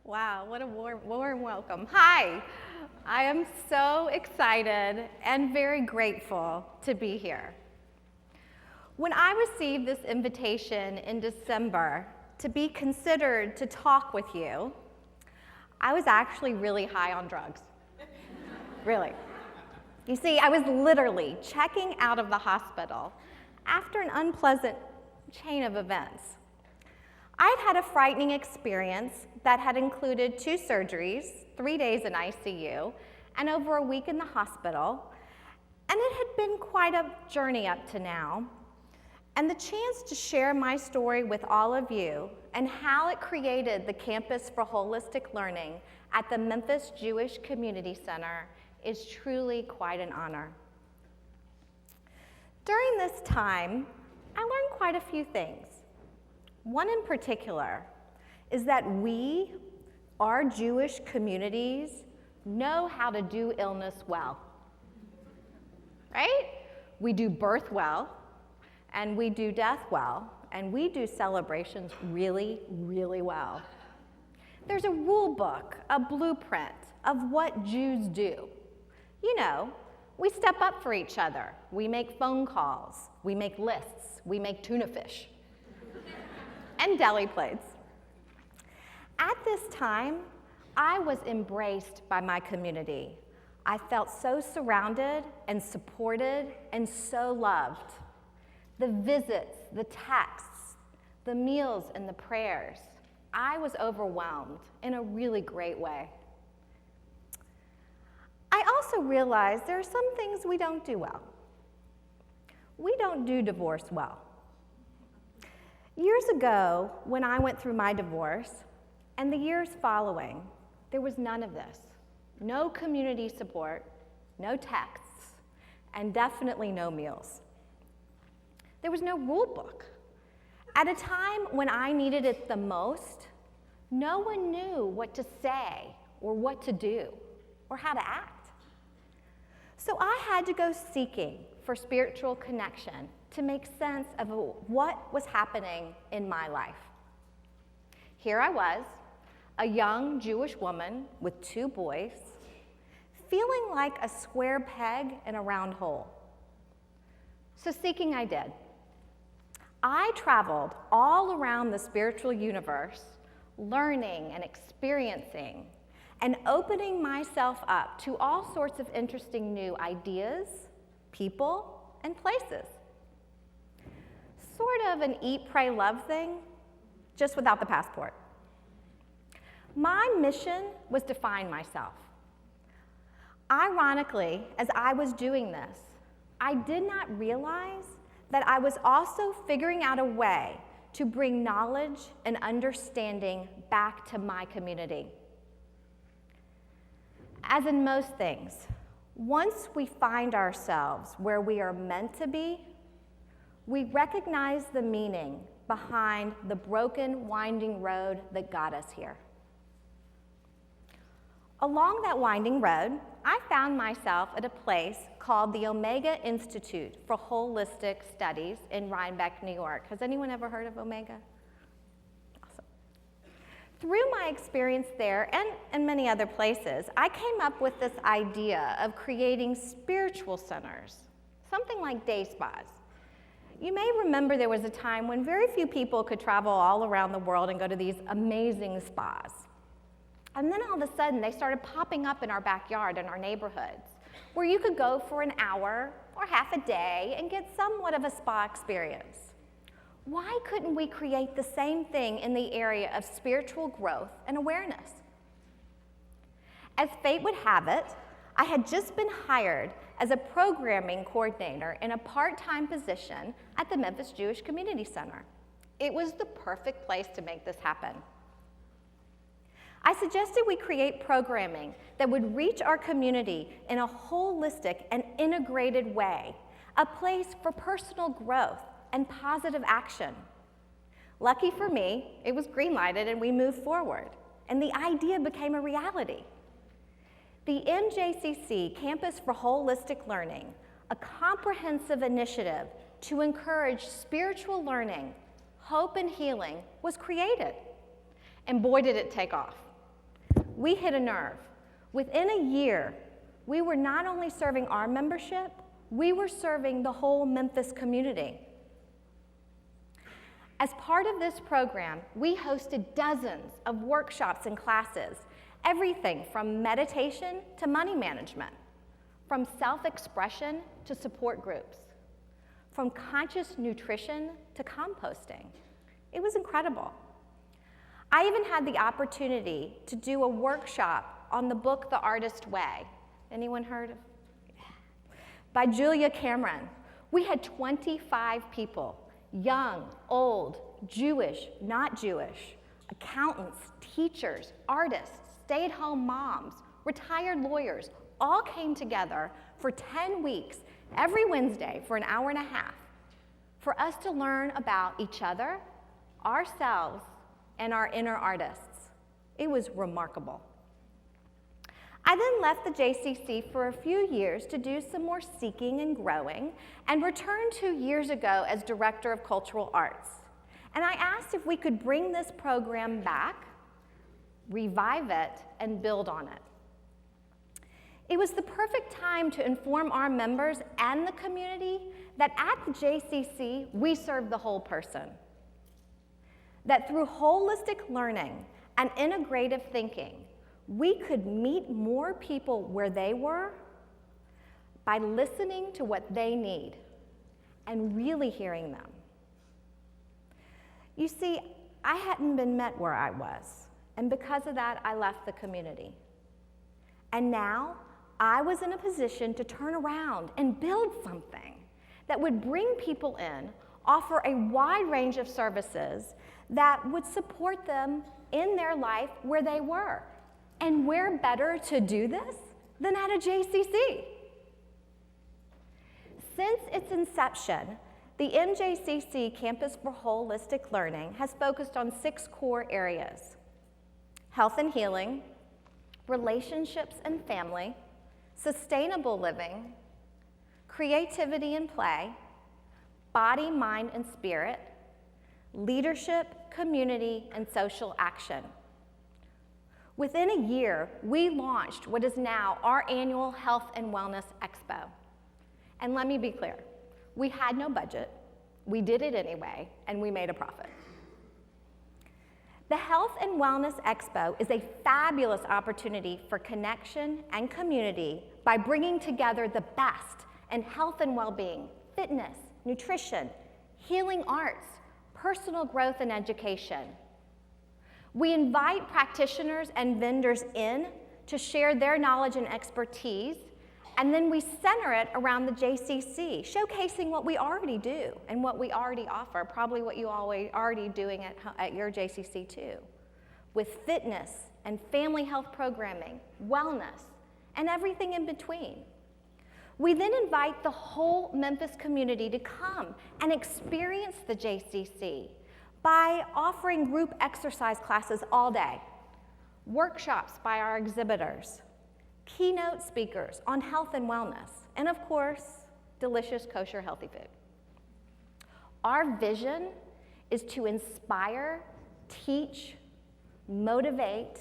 Wow, what a warm welcome. Hi, I am so excited and very grateful to be here. When I received this invitation in December to be considered to talk with you, I was actually really high on drugs. Really. You see, I was literally checking out of the hospital after an unpleasant chain of events. I'd had a frightening experience that had included 2 surgeries, 3 days in ICU, and over a week in the hospital, and it had been quite a journey up to now. And the chance to share my story with all of you and how it created the Campus for Holistic Learning at the Memphis Jewish Community Center is truly quite an honor. During this time, I learned quite a few things. One in particular is that we, our Jewish communities, know how to do illness well, right? We do birth well, and we do death well, and we do celebrations really, really well. There's a rule book, a blueprint of what Jews do. You know, we step up for each other. We make phone calls. We make lists. We make tuna fish and deli plates. At this time, I was embraced by my community. I felt so surrounded and supported and so loved. The visits, the texts, the meals, and the prayers, I was overwhelmed in a really great way. I also realized there are some things we don't do well. We don't do divorce well. Years ago, when I went through my divorce, and the years following, there was none of this. No community support, no texts, and definitely no meals. There was no rule book. At a time when I needed it the most, no one knew what to say or what to do or how to act. So I had to go seeking for spiritual connection to make sense of what was happening in my life. Here I was, a young Jewish woman with 2 boys, feeling like a square peg in a round hole. So seeking I did. I traveled all around the spiritual universe, learning and experiencing, and opening myself up to all sorts of interesting new ideas, people, and places. Sort of an eat, pray, love thing, just without the passport. My mission was to find myself. Ironically, as I was doing this, I did not realize that I was also figuring out a way to bring knowledge and understanding back to my community. As in most things, once we find ourselves where we are meant to be, we recognize the meaning behind the broken, winding road that got us here. Along that winding road, I found myself at a place called the Omega Institute for Holistic Studies in Rhinebeck, New York. Has anyone ever heard of Omega? Awesome. Through my experience there and many other places, I came up with this idea of creating spiritual centers, something like day spas. You may remember there was a time when very few people could travel all around the world and go to these amazing spas. And then all of a sudden, they started popping up in our backyard, in our neighborhoods, where you could go for an hour or half a day and get somewhat of a spa experience. Why couldn't we create the same thing in the area of spiritual growth and awareness? As fate would have it, I had just been hired as a programming coordinator in a part-time position at the Memphis Jewish Community Center. It was the perfect place to make this happen. I suggested we create programming that would reach our community in a holistic and integrated way, a place for personal growth and positive action. Lucky for me, it was green-lighted and we moved forward, and the idea became a reality. The NJC See Campus for Holistic Learning, a comprehensive initiative to encourage spiritual learning, hope, and healing, was created. And boy, did it take off. we hit a nerve. Within a year, we were not only serving our membership, we were serving the whole Memphis community. As part of this program, we hosted dozens of workshops and classes, everything from meditation to money management, from self-expression to support groups, from conscious nutrition to composting. It was incredible. I even had the opportunity to do a workshop on the book, The Artist Way. Anyone heard of it? By Julia Cameron. We had 25 people, young, old, Jewish, not Jewish, accountants, teachers, artists, stay-at-home moms, retired lawyers, all came together for 10 weeks, every Wednesday for an hour and a half, for us to learn about each other, ourselves, and our inner artists. It was remarkable. I then left the JCC for a few years to do some more seeking and growing, and returned 2 years ago as Director of Cultural Arts. And I asked if we could bring this program back, revive it, and build on it. It was the perfect time to inform our members and the community that at the JCC, we serve the whole person. That through holistic learning and integrative thinking, we could meet more people where they were by listening to what they need and really hearing them. You see, I hadn't been met where I was, and because of that, I left the community. And now, I was in a position to turn around and build something that would bring people in, offer a wide range of services that would support them in their life where they were. And where better to do this than at a JCC? Since its inception, the NJC See Campus for Holistic Learning has focused on 6 core areas: health and healing, relationships and family, sustainable living, creativity and play, body, mind, and spirit, leadership, community, and social action. Within a year, we launched what is now our annual Health and Wellness Expo. And let me be clear, we had no budget, we did it anyway, and we made a profit. The Health and Wellness Expo is a fabulous opportunity for connection and community by bringing together the best in health and well-being, fitness, nutrition, healing arts, personal growth and education. We invite practitioners and vendors in to share their knowledge and expertise, and then we center it around the JCC, showcasing what we already do and what we already offer, probably what you already doing at your JCC too, with fitness and family health programming, wellness, and everything in between. We then invite the whole Memphis community to come and experience the JCC by offering group exercise classes all day, workshops by our exhibitors, keynote speakers on health and wellness, and of course, delicious kosher healthy food. Our vision is to inspire, teach, motivate,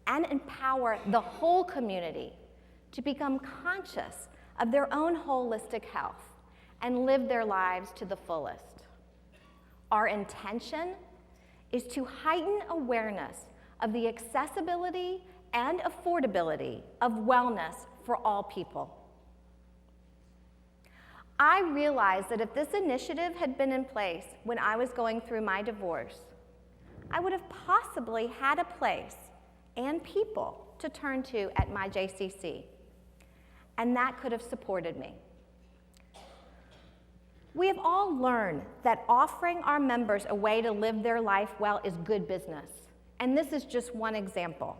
and empower the whole community to become conscious of their own holistic health and live their lives to the fullest. Our intention is to heighten awareness of the accessibility and affordability of wellness for all people. I realized that if this initiative had been in place when I was going through my divorce, I would have possibly had a place and people to turn to at my JCC, and that could have supported me. We have all learned that offering our members a way to live their life well is good business, and this is just one example.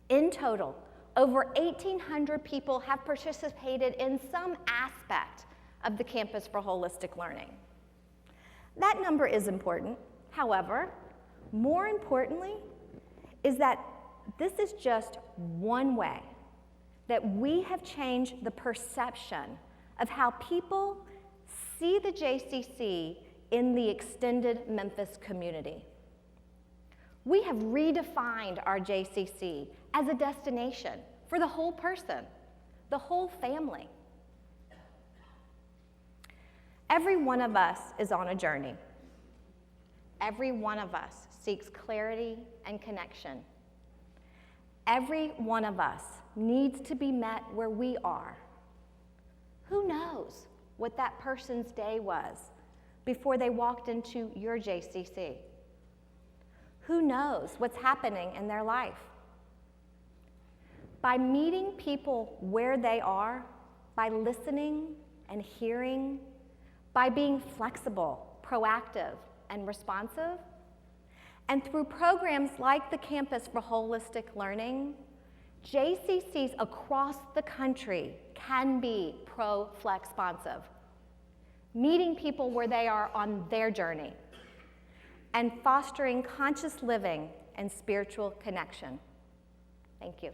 In total, over 1,800 people have participated in some aspect of the Campus for Holistic Learning. That number is important. However, more importantly, is that this is just one way that we have changed the perception of how people see the JCC in the extended Memphis community. We have redefined our JCC as a destination for the whole person, the whole family. Every one of us is on a journey. Every one of us seeks clarity and connection. Every one of us needs to be met where we are. Who knows what that person's day was before they walked into your JCC? Who knows what's happening in their life? By meeting people where they are, by listening and hearing, by being flexible, proactive, and responsive, and through programs like the Campus for Holistic Learning, JCCs across the country can be pro-flex-sponsive, meeting people where they are on their journey, and fostering conscious living and spiritual connection. Thank you.